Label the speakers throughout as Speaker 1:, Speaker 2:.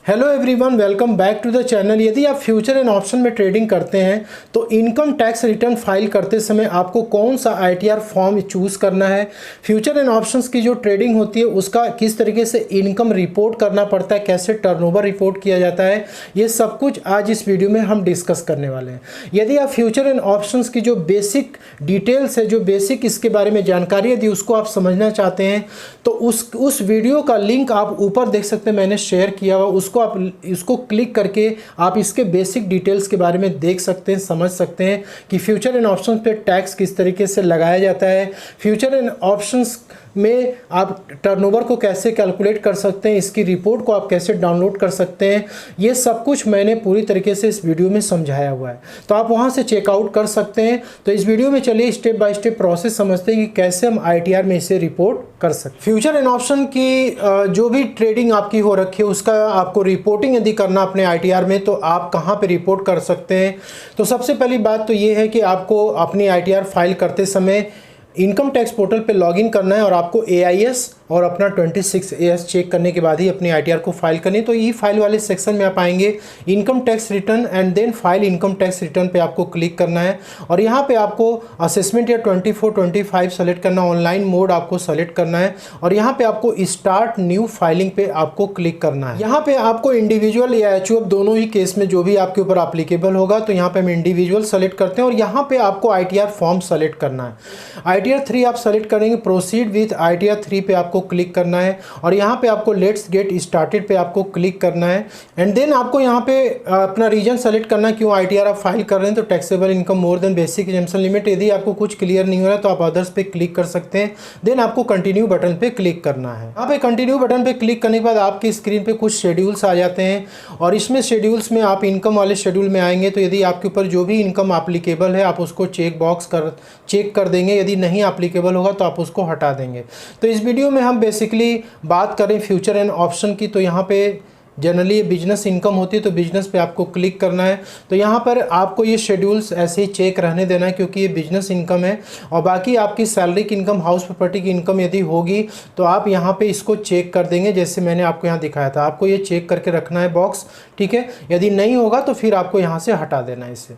Speaker 1: Hello everyone, welcome back to the channel. यदि आप future and option में trading करते हैं तो इनकम टैक्स रिटर्न फाइल करते समय आपको कौन सा आईटीआर फॉर्म चूज़ करना है, फ्यूचर एंड ऑप्शंस की जो ट्रेडिंग होती है उसका किस तरीके से इनकम रिपोर्ट करना पड़ता है, कैसे टर्नओवर रिपोर्ट किया जाता है, ये सब कुछ आज इस वीडियो में हम डिस्कस करने वाले हैं। यदि आप फ्यूचर एंड ऑप्शंस की जो बेसिक डिटेल्स है, जो बेसिक इसके बारे में जानकारी यदि उसको आप समझना चाहते हैं तो उस वीडियो का लिंक आप ऊपर देख सकते हैं, मैंने शेयर किया हुआ, आप इसको क्लिक करके आप इसके बेसिक डिटेल्स के बारे में देख सकते हैं, समझ सकते हैं कि फ्यूचर एंड ऑप्शंस पे टैक्स किस तरीके से लगाया जाता है, फ्यूचर एंड ऑप्शंस में आप टर्नओवर को कैसे कैलकुलेट कर सकते हैं, इसकी रिपोर्ट को आप कैसे डाउनलोड कर सकते हैं। ये सब कुछ मैंने पूरी तरीके से इस वीडियो में समझाया हुआ है, तो आप वहां से चेकआउट कर सकते हैं। तो इस वीडियो में चलिए स्टेप बाय स्टेप प्रोसेस समझते हैं कि कैसे हम आईटीआर में इसे रिपोर्ट कर सकते हैं। फ्यूचर एंड ऑप्शन की जो भी ट्रेडिंग आपकी हो रखी है उसका आपको रिपोर्टिंग यदि करना अपने आईटीआर में तो आप कहाँ पे रिपोर्ट कर सकते हैं। तो सबसे पहली बात तो ये है कि आपको अपनी आईटीआर फाइल करते समय इनकम टैक्स पोर्टल पे लॉगिन करना है और आपको एआईएस और अपना 26AS चेक करने के बाद ही अपनी आईटीआर को फाइल करनी है। तो ई फाइल वाले सेक्शन में आप आएंगे, income tax return and then file income tax return पे आपको क्लिक करना है और यहाँ पे आपको असेसमेंट या 24-25 सेलेक्ट करना, ऑनलाइन मोड आपको सेलेक्ट करना है और यहाँ पे आपको स्टार्ट न्यू फाइलिंग पे आपको क्लिक करना है। यहाँ पे आपको इंडिविजुअल या एचयूएफ दोनों ही केस में जो भी आपके ऊपर एप्लीकेबल होगा, तो यहाँ पे हम इंडिविजुअल सेलेक्ट करते हैं और यहाँ पे आपको आईटीआर फॉर्म सेलेक्ट करना है। आईटीआर 3 आप सेलेक्ट करेंगे, प्रोसीड विथ आईटीआर 3 पे आपको क्लिक करना है और यहाँ पे आपको लेट्स गेट स्टार्टेड पे आपको क्लिक करना है एंड देन आपको यहाँ पे अपना रीजन सेलेक्ट करना है, क्यों आईटीआर आप फाइल कर रहे हैं। तो taxable income more than basic exemption limit. यदि आपको कुछ क्लियर नहीं हो रहा है तो आप अदर्स पे क्लिक कर सकते हैं। देन आपको कंटिन्यू बटन पे क्लिक करना है। यहाँ पे कंटिन्यू बटन पे क्लिक करने के बाद आपकी स्क्रीन पे कुछ शेड्यूल्स आ जाते हैं और इसमें शेड्यूल्स में आप इनकम वाले शेड्यूल में आएंगे तो यदि आपके ऊपर जो भी इनकम एप्लीकेबल है आप उसको चेक कर देंगे, यदि नहीं एप्लीकेबल होगा तो आप उसको हटा देंगे। तो इस वीडियो में हम बेसिकली बात करें फ्यूचर एंड ऑप्शन की, तो यहाँ पे जनरली बिजनेस इनकम होती है तो बिजनेस पे आपको क्लिक करना है। तो यहाँ पर आपको ये शेड्यूल्स ऐसे ही चेक रहने देना है क्योंकि ये बिजनेस इनकम है और बाकी आपकी सैलरी की इनकम, हाउस प्रॉपर्टी की इनकम यदि होगी तो आप यहाँ पे इसको चेक कर देंगे, जैसे मैंने आपको यहाँ दिखाया था। आपको ये चेक करके रखना है बॉक्स, ठीक है। यदि नहीं होगा तो फिर आपको यहाँ से हटा देना है इसे,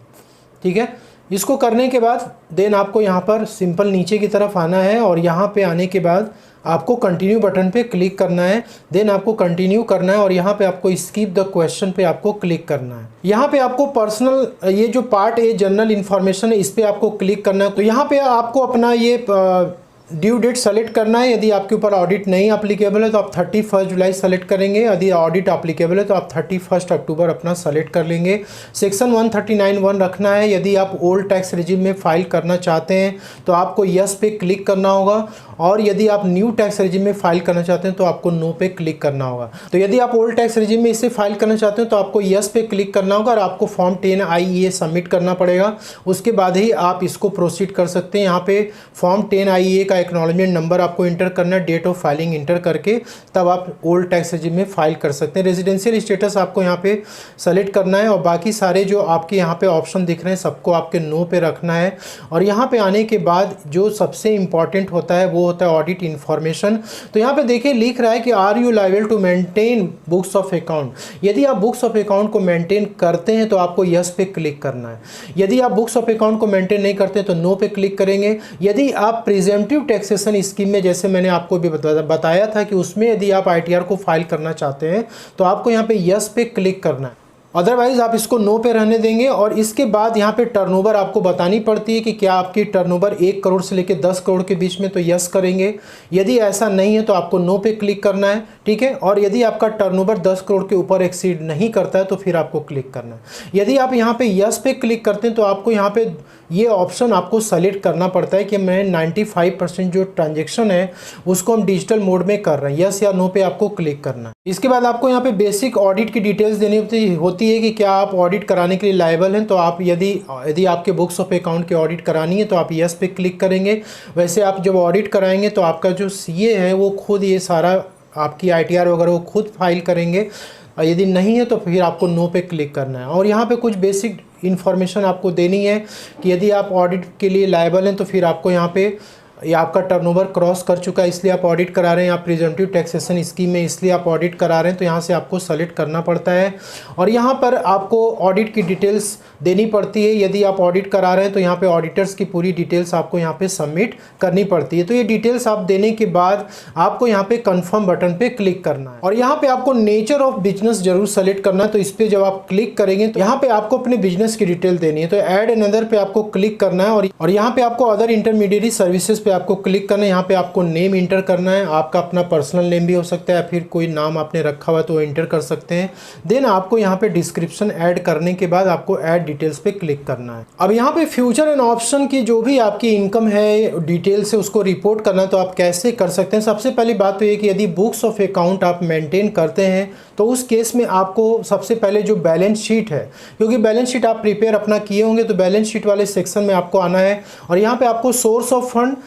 Speaker 1: ठीक है। इसको करने के बाद देन आपको यहाँ पर सिंपल नीचे की तरफ आना है और यहाँ पे आने के बाद आपको कंटिन्यू बटन पे क्लिक करना है। देन आपको कंटिन्यू करना है और यहाँ पे आपको स्किप द क्वेश्चन पे आपको क्लिक करना है। यहाँ पे आपको पर्सनल, ये जो पार्ट है जनरल इन्फॉर्मेशन है, इस पे आपको क्लिक करना है। तो यहाँ पे आपको अपना ये ड्यू डेट सेलेक्ट करना है। यदि आपके ऊपर ऑडिट नहीं एप्लीकेबल है तो आप 31 जुलाई सेलेक्ट करेंगे, यदि ऑडिट एप्लीकेबल है तो आप 31 अक्टूबर अपना सेलेक्ट कर लेंगे। सेक्शन 139(1) रखना है। यदि आप ओल्ड टैक्स रिजिम में फाइल करना चाहते हैं तो आपको यस पे क्लिक करना होगा और यदि आप न्यू टैक्स रिजिम में फाइल करना चाहते हैं तो आपको नो पे क्लिक करना होगा। तो यदि आप ओल्ड टैक्स रिजिम में इसे फाइल करना चाहते हैं तो आपको यस पे क्लिक करना होगा और आपको फॉर्म 10IEA सबमिट करना पड़ेगा, उसके बाद ही आप इसको प्रोसीड कर सकते हैं। यहाँ पे फॉर्म 10IEA का एक्नॉलेजमेंट नंबर आपको इंटर करना है, डेट ऑफ फाइलिंग इंटर करके तब आप ओल्ड टैक्स रिजिम में फाइल कर सकते हैं। रेजिडेंशियल स्टेटस आपको यहाँ पे सेलेक्ट करना है और बाकी सारे जो आपके यहाँ पे ऑप्शन दिख रहे हैं सबको आपके नो पे रखना है। और यहाँ पे आने के बाद जो सबसे इंपॉर्टेंट होता है वो होता है ऑडिट इन्फॉर्मेशन। तो यहाँ पे देखिए लिख रहा है कि are you liable to maintain books of account. यदि आप बुक्स ऑफ अकाउंट को मेंटेन करते हैं तो आपको यस पे क्लिक करना है। यदि आप बुक्स ऑफ अकाउंट को मेंटेन नहीं करते तो नो पे क्लिक करेंगे। यदि आप प्रिजेंटिव टैक्सेशन स्कीम में, जैसे मैंने आपको भी बताया था कि उसमें यदि आप आईटीआर को फाइल करना चाहते हैं तो आपको यहाँ पे यस पे क्लिक करना है, अदरवाइज आप इसको नो पे रहने देंगे। और इसके बाद यहाँ पे टर्नओवर आपको बतानी पड़ती है कि क्या आपकी टर्नओवर 1 करोड़ से लेकर 10 करोड़ के बीच में, तो यस करेंगे। यदि ऐसा नहीं है तो आपको नो पे क्लिक करना है, ठीक है। और यदि आपका टर्नओवर 10 करोड़ के ऊपर एक्सीड नहीं करता है तो फिर आपको क्लिक करना है। यदि आप यहाँ पे यस पे क्लिक करते हैं तो आपको यहाँ पे ये ऑप्शन आपको सेलेक्ट करना पड़ता है कि मैं 95% जो ट्रांजेक्शन है उसको हम डिजिटल मोड में कर रहे हैं, यस या नो पे आपको क्लिक करना है। इसके बाद आपको यहाँ पे बेसिक ऑडिट की डिटेल्स देनी होती है कि क्या आप ऑडिट कराने के लिए लायबल हैं। तो आप यदि आपके बुक्स ऑफ अकाउंट की ऑडिट करानी है तो आप यस पे क्लिक करेंगे। वैसे आप जब ऑडिट कराएंगे तो आपका जो सीए है वो खुद ये सारा आपकी आईटीआर वगैरह वो खुद फाइल करेंगे, यदि नहीं है तो फिर आपको नो पे क्लिक करना है। और यहाँ पे कुछ बेसिक इन्फॉर्मेशन आपको देनी है कि यदि आप ऑडिट के लिए लायबल हैं तो फिर आपको यहाँ पे ये आपका टर्नओवर क्रॉस कर चुका है इसलिए आप ऑडिट करा रहे हैं, आप प्रिजेंटिव टैक्सेशन स्कीम में इसलिए आप ऑडिट करा रहे हैं, तो यहाँ से आपको सेलेक्ट करना पड़ता है और यहाँ पर आपको ऑडिट की डिटेल्स देनी पड़ती है। यदि आप ऑडिट करा रहे हैं तो यहाँ पे ऑडिटर्स की पूरी डिटेल्स आपको यहाँ पे सबमिट करनी पड़ती है। तो ये डिटेल्स आप देने के बाद आपको यहाँ पे कंफर्म बटन पे क्लिक करना है और यहाँ पे आपको नेचर ऑफ बिजनेस जरूर सेलेक्ट करना है। तो इस पर जब आप क्लिक करेंगे तो यहाँ पे आपको अपने बिजनेस की डिटेल देनी है, तो ऐड अनदर पे आपको क्लिक करना है और यहाँ पे आपको अदर इंटरमीडिएट सर्विसेज पे आपको क्लिक करना है। यहाँ पे आपको नेम इंटर करना है, आपका अपना पर्सनल नेम भी हो सकता है, फिर कोई नाम आपने रखा हुआ तो इंटर कर सकते हैं। देन आपको यहाँ पे डिस्क्रिप्शन ऐड करने के बाद आपको ऐड डिटेल्स पे क्लिक करना है। अब यहाँ पे फ्यूचर एंड ऑप्शन की जो भी आपकी इनकम है डिटेल्स से उसको रिपोर्ट करना है, तो आप कैसे कर सकते हैं। सबसे पहली बात तो ये कि यदि बुक्स ऑफ अकाउंट आप मेंटेन करते हैं तो उस केस में आपको सबसे पहले जो बैलेंस शीट है, क्योंकि बैलेंस शीट आप प्रिपेयर अपना किए होंगे, तो बैलेंस शीट वाले सेक्शन में आपको आना है और यहाँ पे आपको सोर्स ऑफ फंड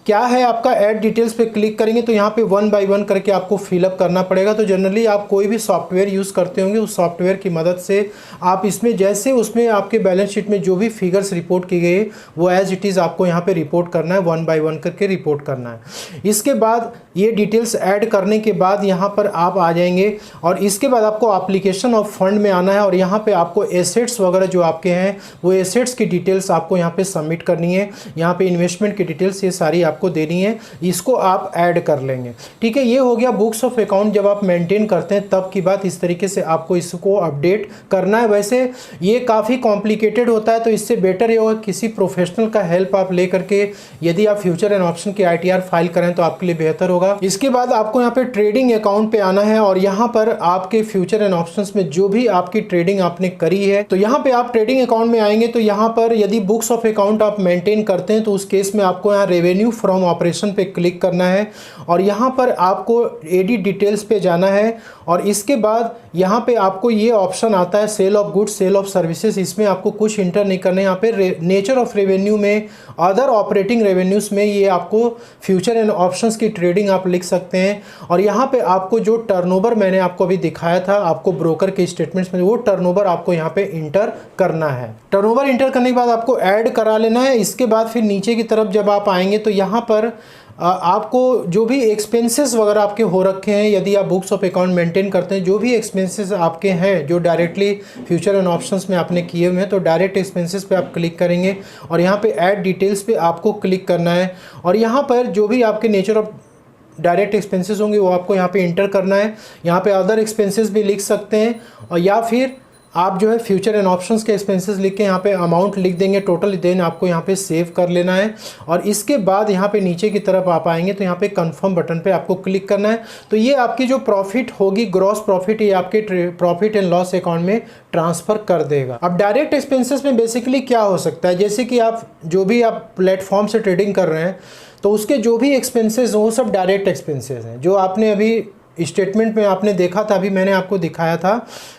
Speaker 1: क्या है आपका ऐड डिटेल्स पे क्लिक करेंगे तो यहाँ पे 1 बाय 1 करके आपको फिलअप करना पड़ेगा। तो जनरली आप कोई भी सॉफ्टवेयर यूज़ करते होंगे उस सॉफ्टवेयर की मदद से आप इसमें जैसे उसमें आपके बैलेंस शीट में जो भी फिगर्स रिपोर्ट की गई वो एज इट इज़ आपको यहाँ पे रिपोर्ट करना है, 1 बाय 1 करके रिपोर्ट करना है। इसके बाद ये डिटेल्स ऐड करने के बाद यहाँ पर आप आ जाएंगे और इसके बाद आपको एप्लीकेशन ऑफ फंड में आना है और यहाँ पे आपको एसेट्स वगैरह जो आपके हैं वो एसेट्स की डिटेल्स आपको यहाँ पे सबमिट करनी है। यहाँ पे इन्वेस्टमेंट की डिटेल्स ये सारी आपको देनी है, इसको आप ऐड कर लेंगे। ठीक है, ये हो गया बुक्स ऑफ अकाउंट जब आप मेंटेन करते हैं तब की बात। इस तरीके से आपको इसको अपडेट करना है। वैसे ये काफ़ी कॉम्प्लिकेटेड होता है तो इससे बेटर ये होगा किसी प्रोफेशनल का हेल्प आप ले करके यदि आप फ्यूचर एंड ऑप्शन की ITR फाइल करें तो आपके लिए बेहतर होगा। इसके बाद आपको यहाँ पे ट्रेडिंग अकाउंट पे आना है और यहाँ पर आपके फ्यूचर एंड ऑप्शंस में जो भी आपकी ट्रेडिंग आपने करी है तो यहाँ पे आप ट्रेडिंग अकाउंट में आएंगे तो यहाँ पर यदि बुक्स ऑफ अकाउंट आप मेंटेन करते हैं तो उस केस में आपको यहाँ रेवेन्यू फ्रॉम ऑपरेशन पे क्लिक करना है और यहाँ पर आपको एडिट डिटेल्स पे जाना है और इसके बाद यहाँ पे आपको ये ऑप्शन आता है sale of goods, sale of services. इसमें आपको कुछ इंटर नहीं करना है। यहाँ पे नेचर ऑफ रेवेन्यू में अदर ऑपरेटिंग रेवेन्यूज में ये आपको फ्यूचर एंड ऑप्शंस की ट्रेडिंग आप लिख सकते हैं और यहाँ पे आपको जो टर्नओवर मैंने आपको अभी दिखाया था आपको ब्रोकर के स्टेटमेंट्स में, वो टर्नओवर आपको यहाँ पे इंटर करना है। टर्नओवर इंटर करने के बाद आपको ऐड करा लेना है। इसके बाद फिर नीचे की तरफ जब आप आएंगे तो यहाँ पर आपको जो भी एक्सपेंसेस वगैरह आपके हो रखे हैं, यदि आप बुक्स ऑफ अकाउंट मेंटेन करते हैं, जो भी एक्सपेंसेस आपके हैं जो डायरेक्टली फ्यूचर एंड ऑप्शंस में आपने किए हुए हैं तो डायरेक्ट एक्सपेंसेस पे आप क्लिक करेंगे और यहाँ पे ऐड डिटेल्स पे आपको क्लिक करना है और यहाँ पर जो भी आपके नेचर ऑफ डायरेक्ट एक्सपेंसेस होंगे वो आपको यहाँ पे इंटर करना है। यहाँ पे अदर एक्सपेंसेस भी लिख सकते हैं और या फिर आप जो है फ्यूचर एंड ऑप्शंस के एक्सपेंसेस लिख के यहाँ पे अमाउंट लिख देंगे टोटल, देन आपको यहाँ पे सेव कर लेना है और इसके बाद यहाँ पे नीचे की तरफ आप आएंगे तो यहाँ पे कंफर्म बटन पे आपको क्लिक करना है। तो ये आपकी जो प्रॉफिट होगी ग्रॉस प्रॉफिट ये आपके प्रॉफिट एंड लॉस अकाउंट में ट्रांसफर कर देगा। अब डायरेक्ट एक्सपेंसेस में बेसिकली क्या हो सकता है, जैसे कि आप जो भी आप प्लेटफॉर्म से ट्रेडिंग कर रहे हैं तो उसके जो भी एक्सपेंसेस वो सब डायरेक्ट एक्सपेंसेस हैं। जो आपने अभी स्टेटमेंट में आपने देखा था, अभी मैंने आपको दिखाया था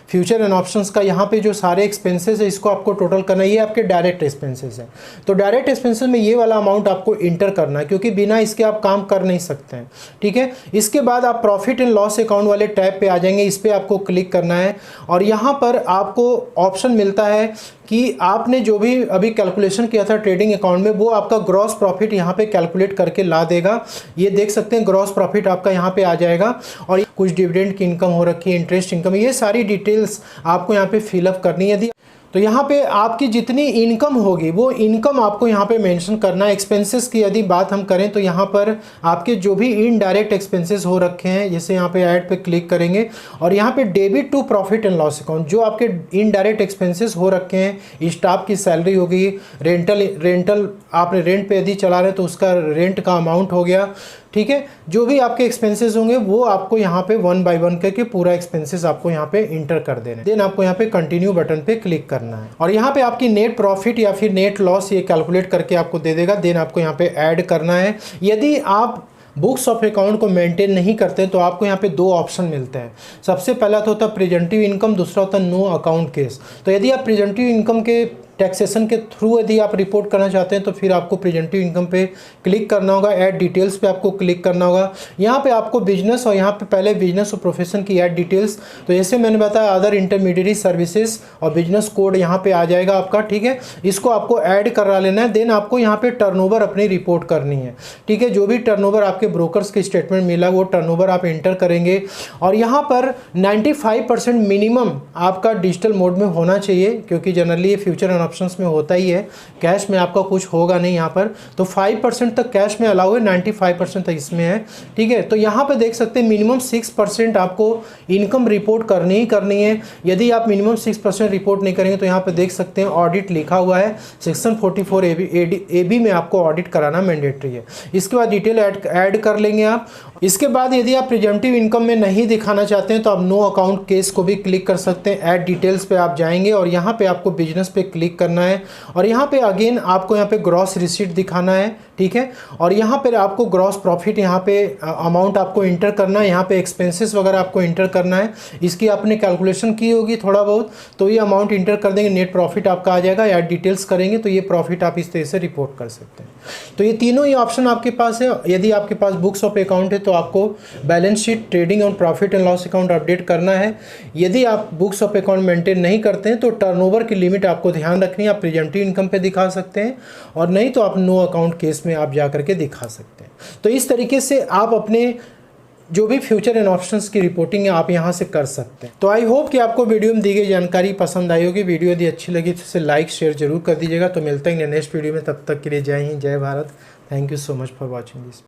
Speaker 1: फ्यूचर एंड ऑप्शंस का, यहाँ पे जो सारे एक्सपेंसेस है इसको आपको टोटल करना है, ये आपके डायरेक्ट एक्सपेंसेस हैं। तो डायरेक्ट एक्सपेंसेस में ये वाला अमाउंट आपको इंटर करना है क्योंकि बिना इसके आप काम कर नहीं सकते हैं। ठीक है, इसके बाद आप प्रॉफिट एंड लॉस अकाउंट वाले टैब पे आ जाएंगे, इस पर आपको क्लिक करना है और यहाँ पर आपको ऑप्शन मिलता है कि आपने जो भी अभी कैलकुलेशन किया था ट्रेडिंग अकाउंट में वो आपका ग्रॉस प्रॉफिट यहाँ पे कैलकुलेट करके ला देगा। ये देख सकते हैं ग्रॉस प्रॉफिट आपका यहाँ पे आ जाएगा और कुछ डिविडेंड की इनकम हो रखी है, इंटरेस्ट इनकम, ये सारी डिटेल्स आपको यहाँ पे फिलअप करनी है। तो यहाँ पे आपकी जितनी इनकम होगी वो इनकम आपको यहाँ पे मेंशन करना है। एक्सपेंसेस की यदि बात हम करें तो यहाँ पर आपके जो भी इनडायरेक्ट एक्सपेंसेस हो रखे हैं, जैसे यहाँ पे ऐड पे क्लिक करेंगे और यहाँ पे debit to profit and loss account, जो आपके इनडायरेक्ट एक्सपेंसेस हो रखे हैं, स्टाफ की सैलरी होगी, रेंटल आपने रेंट पे यदि चला रहे तो उसका रेंट का अमाउंट हो गया। ठीक है, जो भी आपके एक्सपेंसेस होंगे वो आपको यहाँ पे 1 बाय 1 करके पूरा एक्सपेंसेस आपको यहाँ पे इंटर कर देना है। देन आपको यहाँ पे कंटिन्यू बटन पे क्लिक करना है और यहाँ पे आपकी नेट प्रॉफिट या फिर नेट लॉस ये कैलकुलेट करके आपको दे देगा। देन आपको यहाँ पे ऐड करना है। यदि आप बुक्स ऑफ अकाउंट को मेंटेन नहीं करते तो आपको यहाँ पे 2 ऑप्शन मिलते हैं। सबसे पहला तो होता है प्रेजेंटिव इनकम, दूसरा होता है नो अकाउंट केस। तो यदि आप प्रेजेंटिव इनकम के टैक्सेशन के थ्रू यदि आप रिपोर्ट करना चाहते हैं तो फिर आपको प्रेजेंटिव इनकम पे क्लिक करना होगा, ऐड डिटेल्स पे आपको क्लिक करना होगा। यहाँ पे आपको बिजनेस और यहाँ पे पहले बिजनेस और प्रोफेशन की ऐड डिटेल्स, तो जैसे मैंने बताया अदर इंटरमीडिएट सर्विसेज और बिजनेस कोड यहाँ पे आ जाएगा आपका, ठीक है। इसको आपको ऐड करा लेना है। देन आपको यहाँ पे टर्नओवर अपनी रिपोर्ट करनी है, ठीक है। जो भी टर्नओवर आपके ब्रोकर्स की स्टेटमेंट मिला वो टर्नओवर आप एंटर करेंगे और यहाँ पर 95% मिनिमम आपका डिजिटल मोड में होना चाहिए, क्योंकि जनरली ये फ्यूचर एंड ऑप्शंस में होता ही है, कैश में आपका कुछ होगा नहीं यहाँ पर। तो 5% तक कैश में अलाउ है, 95% तक इसमें है, ठीक है। तो यहाँ पे देख सकते हैं मिनिमम 6% आपको इनकम रिपोर्ट करनी ही करनी है। यदि आप मिनिमम 6% रिपोर्ट नहीं करेंगे तो यहाँ पे देख सकते हैं ऑडिट लिखा हुआ है, सेक्शन 44 AB में आपको ऑडिट कराना मैंडेटरी है। इसके बाद डिटेल ऐड कर लेंगे आप। इसके बाद यदि आप प्रिजम्पटिव इनकम में नहीं दिखाना चाहते हैं तो आप नो अकाउंट केस को भी क्लिक कर सकते हैं। ऐड डिटेल्स पे आप जाएंगे और यहाँ पे आपको बिजनेस पे क्लिक करना है और यहाँ पे अगेन आपको यहाँ पे ग्रॉस रिसीट दिखाना है, ठीक है। और यहाँ पे आपको ग्रॉस प्रॉफिट यहाँ पे अमाउंट आपको इंटर करना है, यहाँ पे एक्सपेंसेस वगैरह आपको इंटर करना है। इसकी आपने कैलकुलेशन की होगी थोड़ा बहुत, तो ये अमाउंट इंटर कर देंगे, नेट प्रॉफिट आपका आ जाएगा। ऐड डिटेल्स करेंगे तो ये प्रॉफिट आप इस तरह से रिपोर्ट कर सकते हैं। तो ये तीनों ही ऑप्शन आपके पास है। यदि आपके पास बुक्स ऑफ अकाउंट है तो आपको बैलेंस शीट, ट्रेडिंग और profit and loss account update करना है। यदि आप बुक्स ऑफ अकाउंट मेंटेन नहीं करते हैं तो टर्नओवर की लिमिट आपको ध्यान रखनी है। आप प्रेजेंटिव इनकम पे दिखा सकते हैं और नहीं तो आप नो अकाउंट केस में आप जा करके दिखा सकते हैं। तो इस तरीके से आप अपने जो भी फ्यूचर एंड ऑप्शंस की रिपोर्टिंग है आप यहाँ से कर सकते हैं। तो आई होप कि आपको वीडियो में दी गई जानकारी पसंद आई होगी। वीडियो यदि अच्छी लगी तो इसे लाइक शेयर जरूर कर दीजिएगा। तो मिलते हैं नेक्स्ट वीडियो में, तब तक के लिए जय हिंद, जय Bharat. Thank you so much for watching this.